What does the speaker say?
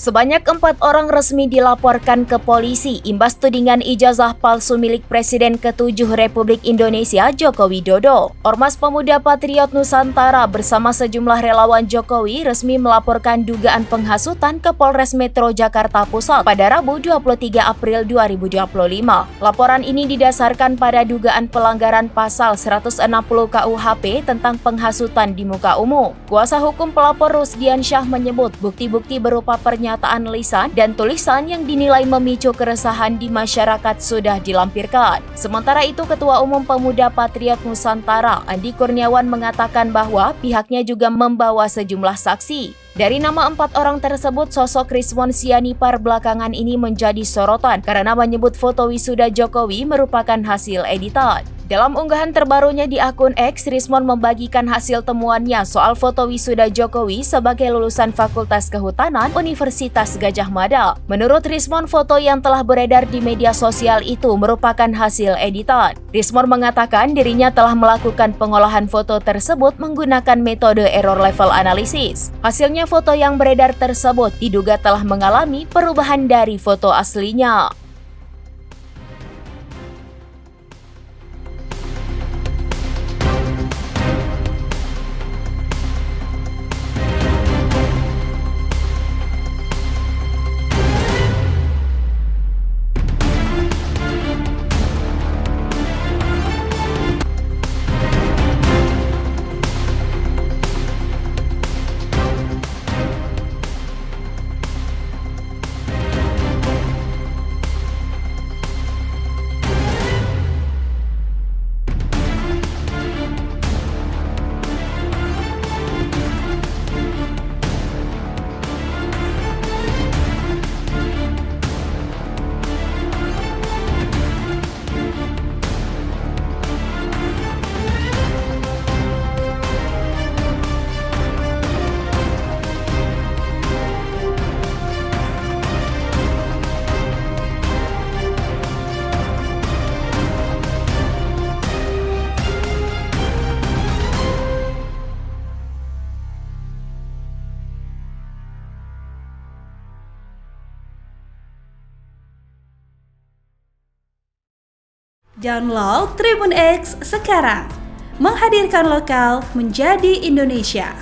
Sebanyak 4 orang resmi dilaporkan ke polisi imbas tudingan ijazah palsu milik Presiden ke-7 Republik Indonesia Joko Widodo. Ormas Pemuda Patriot Nusantara bersama sejumlah relawan Jokowi resmi melaporkan dugaan penghasutan ke Polres Metro Jakarta Pusat pada Rabu 23 April 2025. Laporan ini didasarkan pada dugaan pelanggaran pasal 160 KUHP tentang penghasutan di muka umum. Kuasa hukum pelapor Rusdiansyah menyebut bukti-bukti berupa pernyataan lisan dan tulisan yang dinilai memicu keresahan di masyarakat sudah dilampirkan. Sementara itu, Ketua Umum Pemuda Patriot Nusantara, Andi Kurniawan mengatakan bahwa pihaknya juga membawa sejumlah saksi. Dari nama 4 orang tersebut, sosok Rizwan Sianipar belakangan ini menjadi sorotan karena menyebut foto wisuda Jokowi merupakan hasil editan. Dalam unggahan terbarunya di akun X, Rizwan membagikan hasil temuannya soal foto wisuda Jokowi sebagai lulusan Fakultas Kehutanan Universitas Gadjah Mada. Menurut Rizwan, foto yang telah beredar di media sosial itu merupakan hasil editan. Rizwan mengatakan dirinya telah melakukan pengolahan foto tersebut menggunakan metode error level analysis. Hasilnya, foto yang beredar tersebut diduga telah mengalami perubahan dari foto aslinya. Download Tribun X sekarang, menghadirkan lokal menjadi Indonesia.